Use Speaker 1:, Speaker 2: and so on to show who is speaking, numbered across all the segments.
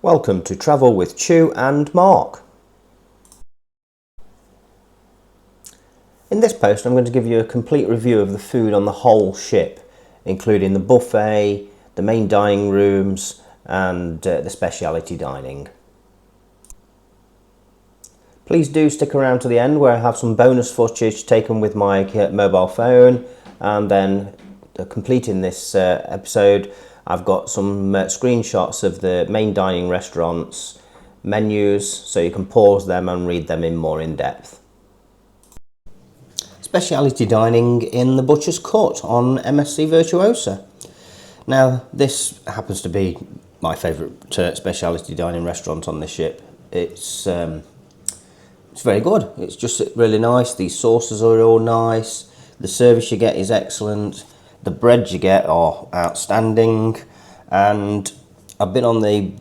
Speaker 1: Welcome to Travel with Chu and Mark. In this post I'm going to give you a complete review of the food on the whole ship, including the buffet, the main dining rooms and the speciality dining. Please do stick around to the end where I have some bonus footage taken with my mobile phone, and then completing this episode I've got some screenshots of the main dining restaurants menus so you can pause them and read them in more in depth. Speciality dining in the Butcher's Cut on MSC Virtuosa. Now this happens to be my favourite speciality dining restaurant on this ship. It's very good. It's just really nice. These sauces are all nice. The service you get is excellent. The breads you get are outstanding, and I've been on the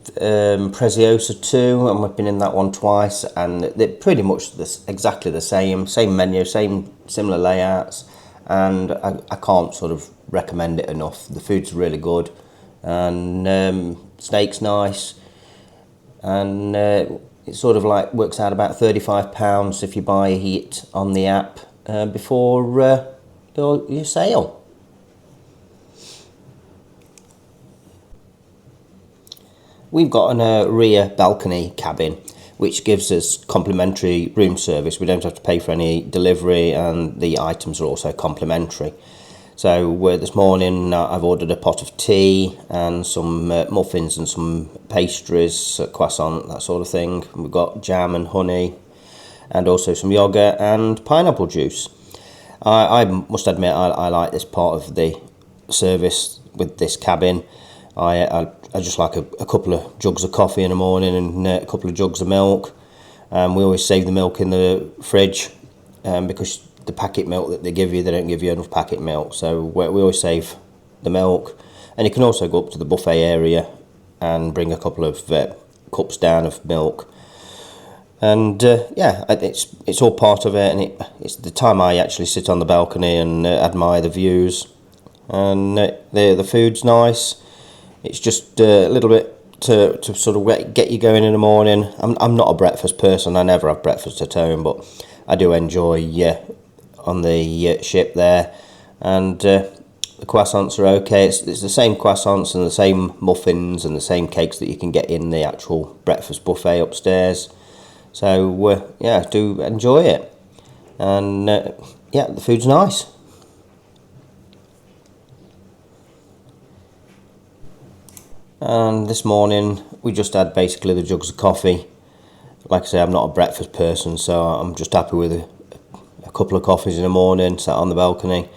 Speaker 1: Preziosa too, and we've been in that one twice, and they're pretty much exactly the same menu, similar layouts, and I can't sort of recommend it enough. The food's really good, and steak's nice, and it sort of like works out about £35 if you buy it on the app before your sale. We've got an Aurea balcony cabin, which gives us complimentary room service. We don't have to pay for any delivery, and the items are also complimentary. So this morning I've ordered a pot of tea and some muffins and some pastries, croissant, that sort of thing. We've got jam and honey, and also some yogurt and pineapple juice. I must admit I like this part of the service with this cabin. I just like a couple of jugs of coffee in the morning and a couple of jugs of milk. We always save the milk in the fridge because the packet milk that they give you, they don't give you enough packet milk. So we always save the milk. And you can also go up to the buffet area and bring a couple of cups down of milk. And yeah, it's all part of it. And it's the time I actually sit on the balcony and admire the views. And the food's nice. It's just a little bit to sort of get you going in the morning. I'm not a breakfast person. I never have breakfast at home, but I do enjoy on the ship there. And the croissants are okay. It's the same croissants and the same muffins and the same cakes that you can get in the actual breakfast buffet upstairs. So yeah, do enjoy it. And yeah, the food's nice. And this morning we just had basically the jugs of coffee. Like I say, I'm not a breakfast person, so I'm just happy with a couple of coffees in the morning, sat on the balcony.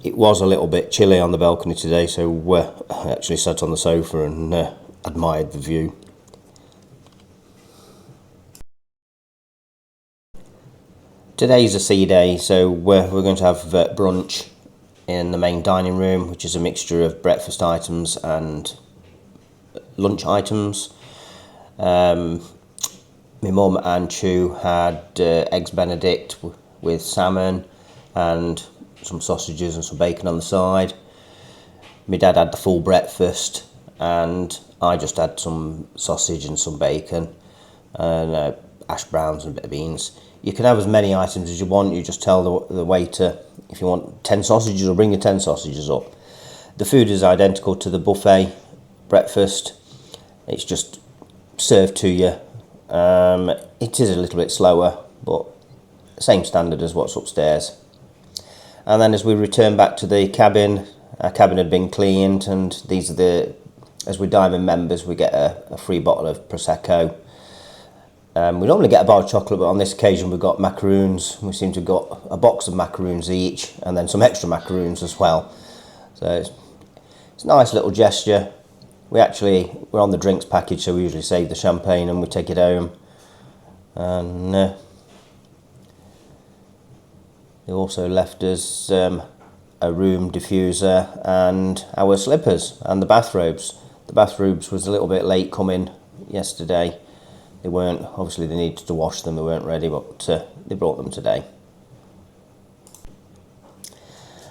Speaker 1: It was a little bit chilly on the balcony today, so I actually sat on the sofa and admired the view. Today's a sea day, so we're going to have brunch in the main dining room, which is a mixture of breakfast items and lunch items. My mum and Chu had eggs Benedict with salmon and some sausages and some bacon on the side. My dad had the full breakfast, and I just had some sausage and some bacon and hash browns and a bit of beans. You can have as many items as you want. You just tell the waiter if you want 10 sausages, or bring your 10 sausages up. The food is identical to the buffet breakfast. It's just served to you. It is a little bit slower, but same standard as what's upstairs. And then as we return back to the cabin, our cabin had been cleaned, and these are as we're Diamond members, we get a free bottle of Prosecco. We normally get a bar of chocolate, but on this occasion we got macaroons. We seem to have got a box of macaroons each, and then some extra macaroons as well. So it's a nice little gesture. We're on the drinks package, so we usually save the champagne and we take it home. And they also left us a room diffuser and our slippers and the bathrobes. The bathrobes was a little bit late coming yesterday. They needed to wash them, they weren't ready, but they brought them today.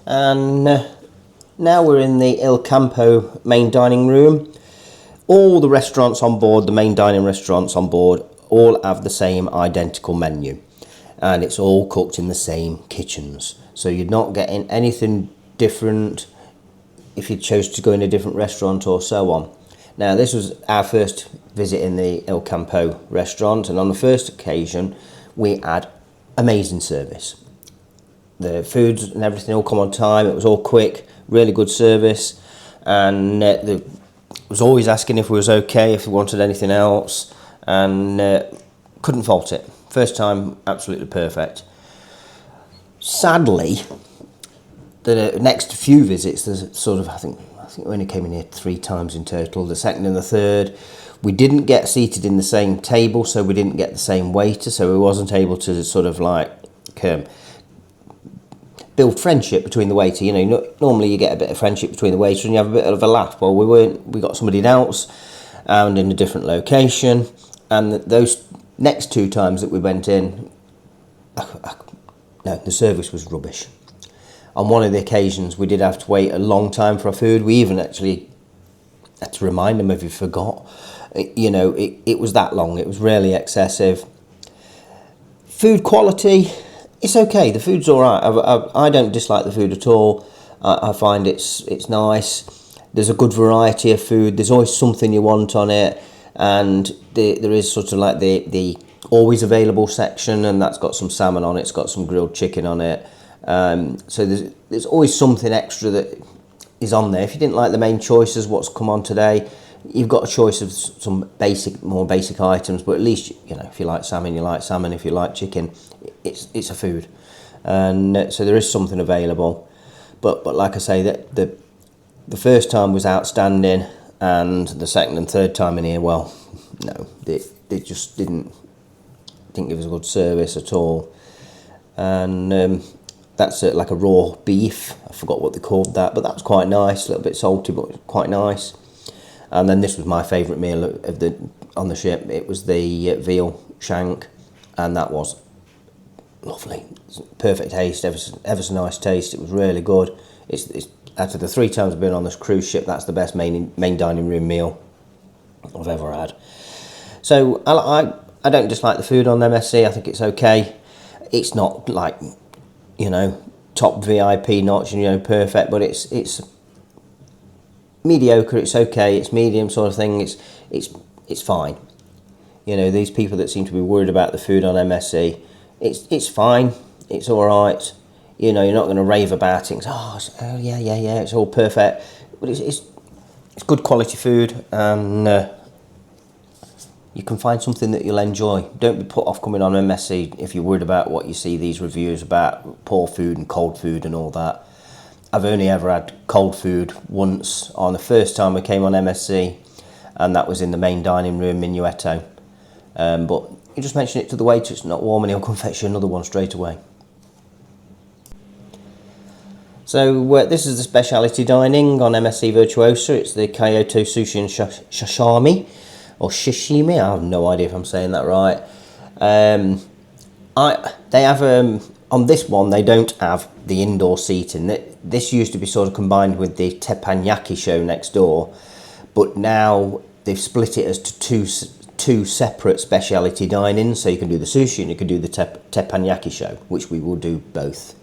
Speaker 1: And now we're in the Campo main dining room. all the restaurants on board, the main dining restaurants on board, all have the same identical menu, and it's all cooked in the same kitchens. So you're not getting anything different if you chose to go in a different restaurant or so on. Now, this was our first visit in the El Campo restaurant, and on the first occasion we had amazing service. The foods and everything all come on time. It was all quick, really good service, and was always asking if we was okay, if we wanted anything else, and couldn't fault it. First time, absolutely perfect. Sadly, the next few visits, there's sort of, I think we only came in here 3 times in total. The second and the third, we didn't get seated in the same table, so we didn't get the same waiter, so we wasn't able to sort of like build friendship between the waiter. You know, normally you get a bit of friendship between the waiter and you have a bit of a laugh. Well, we got somebody else and in a different location, and those next 2 times that we went in, no, the service was rubbish. On one of the occasions we did have to wait a long time for our food. We even actually had to remind them if you forgot. You know, it was that long. It was really excessive. Food quality, it's okay. The food's all right. I don't dislike the food at all. I find it's nice. There's a good variety of food. There's always something you want on it, and there is sort of like the always available section, and that's got some salmon on it. It's got some grilled chicken on it. So there's always something extra that is on there. If you didn't like the main choices, what's come on today, you've got a choice of some more basic items, but at least, you know, if you like salmon, you like salmon. If you like chicken, it's a food, and so there is something available. But like I say, that the first time was outstanding, and the second and third time in here, well, no, they just didn't give us a good service at all. And that's like a raw beef. I forgot what they called that, but that was quite nice. A little bit salty, but quite nice. And then this was my favourite meal on the ship. It was the veal shank, and that was lovely. Perfect taste, ever so nice taste. It was really good. It's out of the 3 times I've been on this cruise ship, that's the best main dining room meal I've ever had. So I don't dislike the food on MSC. I think it's okay. It's not like, you know, top VIP notch and, you know, perfect, but it's mediocre. It's okay. It's medium sort of thing. It's fine. You know, these people that seem to be worried about the food on MSC, it's fine. It's all right. You know, you're not going to rave about it. Oh yeah, it's all perfect. But it's good quality food, and you can find something that you'll enjoy. Don't be put off coming on MSC if you're worried about what you see these reviews about poor food and cold food and all that. I've only ever had cold food once on the first time I came on MSC, and that was in the main dining room, Minuetto. But you just mention it to the waiter, it's not warm, and he'll come fetch you another one straight away. So this is the speciality dining on MSC Virtuosa. It's the Kaito Sushi and Sashimi, or Sashimi. I have no idea if I'm saying that right. They have on this one, they don't have the indoor seating. This used to be sort of combined with the teppanyaki show next door, but now they've split it as to two separate speciality dinings. So you can do the sushi and you can do the teppanyaki show, which we will do both.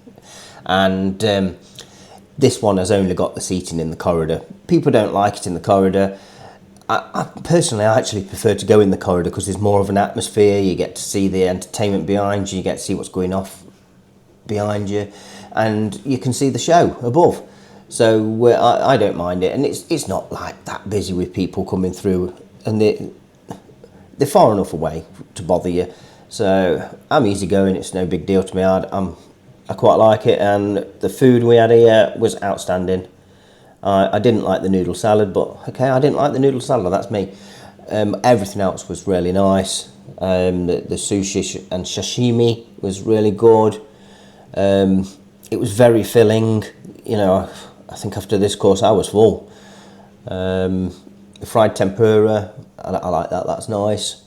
Speaker 1: And this one has only got the seating in the corridor. People don't like it in the corridor. I personally actually prefer to go in the corridor because there's more of an atmosphere. You get to see the entertainment behind you, you get to see what's going off behind you, and you can see the show above. So I don't mind it, and it's not like that busy with people coming through, and they're far enough away to bother you. So I'm easygoing, it's no big deal to me. I quite like it, and the food we had here was outstanding. I didn't like the noodle salad, but okay, I didn't like the noodle salad, that's me. Everything else was really nice. The sushi and sashimi was really good. It was very filling. You know, I think after this course I was full. The fried tempura, I like that, that's nice.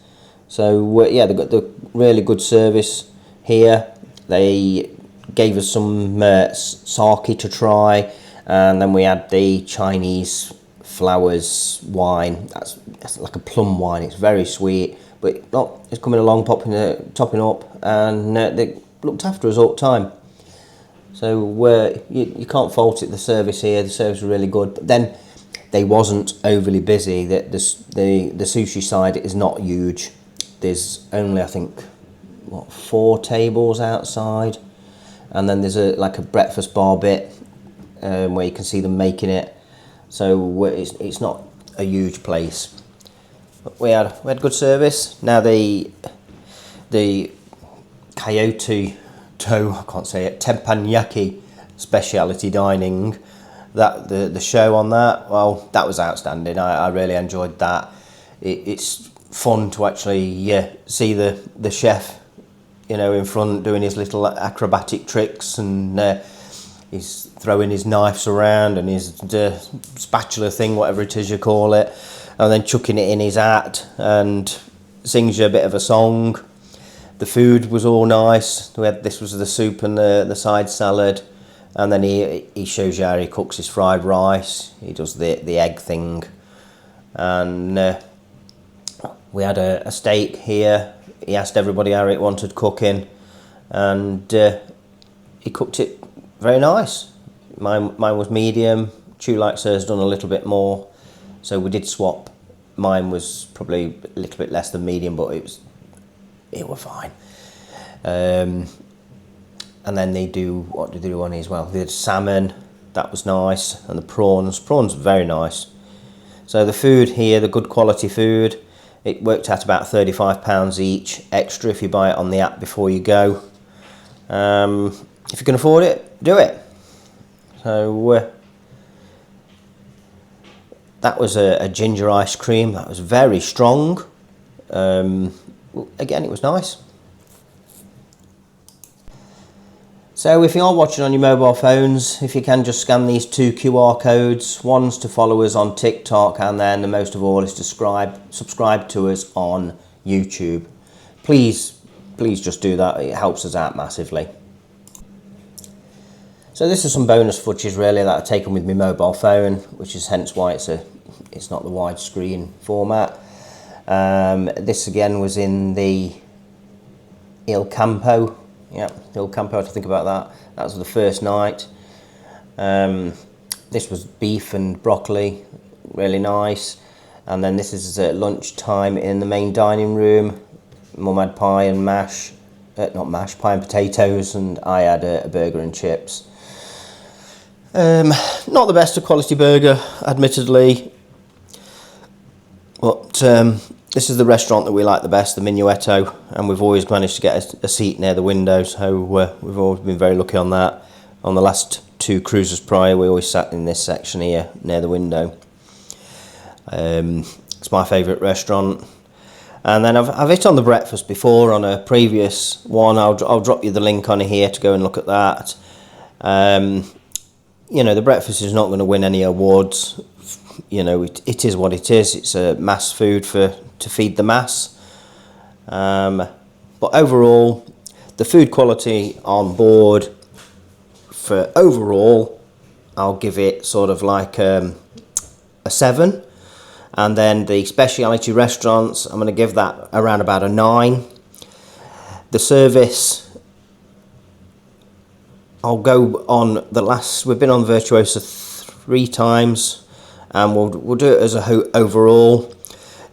Speaker 1: So yeah, they got the really good service here. They gave us some sake to try, and then we had the Chinese flowers wine. That's like a plum wine. It's very sweet, but it's coming along, topping up, and they looked after us all the time. So you can't fault it. The service here, the service was really good. But then they wasn't overly busy. The sushi side is not huge. There's only, I think, 4 tables outside, and then there's a breakfast bar bit where you can see them making it. So it's not a huge place. But we had good service. Now the Kaito, I can't say it, teppanyaki speciality dining, that the show on that, well, that was outstanding. I really enjoyed that. It's fun to actually see the chef, in front doing his little acrobatic tricks, and he's throwing his knives around and his spatula thing, whatever it is you call it, and then chucking it in his hat and sings you a bit of a song. The food was all nice. This was the soup and the side salad, and then he shows you how he cooks his fried rice. He does the egg thing, and we had a steak here. He asked everybody how it wanted cooking, and he cooked it very nice. Mine was medium. Chu likes hers done a little bit more, so we did swap. Mine was probably a little bit less than medium, but it was fine. And then what did they do on it as well? They did salmon, that was nice, and the prawns very nice. So the food here, the good quality food, it worked out about £35 each extra if you buy it on the app before you go. If you can afford it, do it. So that was a ginger ice cream. That was very strong. Again, it was nice. So if you are watching on your mobile phones, if you can just scan these 2 QR codes. One's to follow us on TikTok, and then the most of all is to subscribe to us on YouTube. Please just do that. It helps us out massively. So this is some bonus footage really that I've taken with my mobile phone, which is hence why it's not the widescreen format. This again was in the Campo. Yeah, Campo, I have to think about that. That was the first night. This was beef and broccoli, really nice. And then this is at lunchtime in the main dining room. Mum had pie and pie and potatoes, and I had a burger and chips. Not the best of quality burger, admittedly, but this is the restaurant that we like the best, the Minuetto, and we've always managed to get a seat near the window, so we've always been very lucky on that. On the last 2 cruises prior, we always sat in this section here near the window. It's my favourite restaurant. And then I've hit on the breakfast before on a previous one. I'll drop you the link on here to go and look at that. The breakfast is not going to win any awards. It is what it is. It's a mass food to feed the mass. But overall, the food quality on board, for overall, I'll give it sort of like a 7. And then the speciality restaurants, I'm going to give that around about a 9. The service, I'll go on we've been on Virtuosa 3 times, and we'll do it as overall.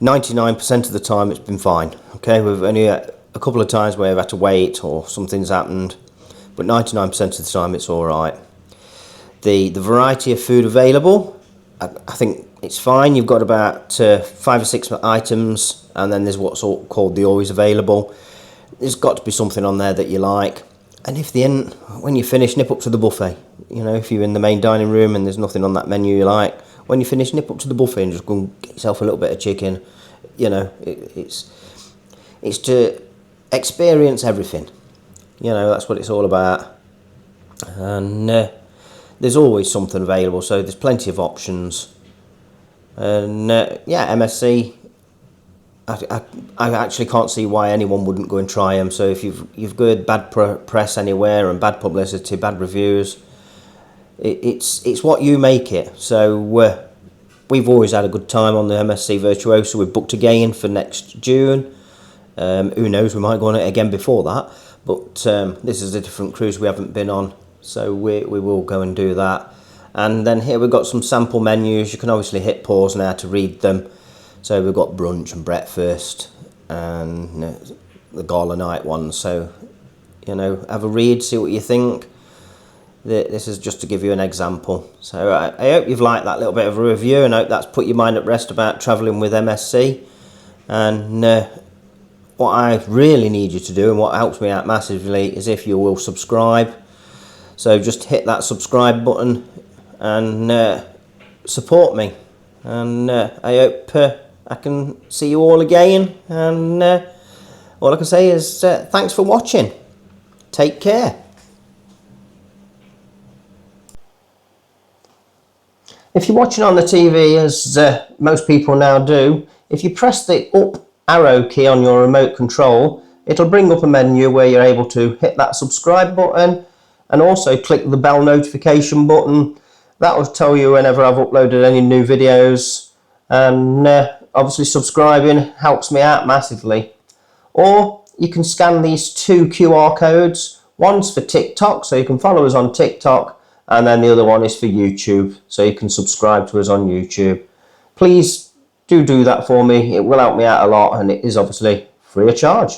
Speaker 1: 99% of the time it's been fine. Okay, we've only a couple of times where we've had to wait or something's happened, but 99% of the time it's all right. The variety of food available, I think it's fine. You've got about 5 or 6 items, and then there's what's called the always available. There's got to be something on there that you like. And when you finish, nip up to the buffet. If you're in the main dining room and there's nothing on that menu you like, when you finish, nip up to the buffet and just go and get yourself a little bit of chicken. It's to experience everything. That's what it's all about. And there's always something available, so there's plenty of options. And MSC, I actually can't see why anyone wouldn't go and try them. So if you've got bad press anywhere and bad publicity, bad reviews, it's what you make it. So we've always had a good time on the MSC Virtuosa. We've booked again for next June. Who knows, we might go on it again before that. But this is a different cruise we haven't been on, so we will go and do that. And then here we've got some sample menus. You can obviously hit pause now to read them. So we've got brunch and breakfast and the gala night ones. So, you know, have a read, see what you think. This is just to give you an example. So I hope you've liked that little bit of a review, and I hope that's put your mind at rest about travelling with MSC. And what I really need you to do, and what helps me out massively, is if you will subscribe. So just hit that subscribe button and support me. And I hope I can see you all again. And all I can say is thanks for watching. Take care. If you're watching on the TV, as most people now do, if you press the up arrow key on your remote control, it'll bring up a menu where you're able to hit that subscribe button and also click the bell notification button. That will tell you whenever I've uploaded any new videos, and obviously subscribing helps me out massively. Or you can scan these 2 QR codes. One's for TikTok, so you can follow us on TikTok, and then the other one is for YouTube, so you can subscribe to us on YouTube. Please do that for me. It will help me out a lot, and it is obviously free of charge.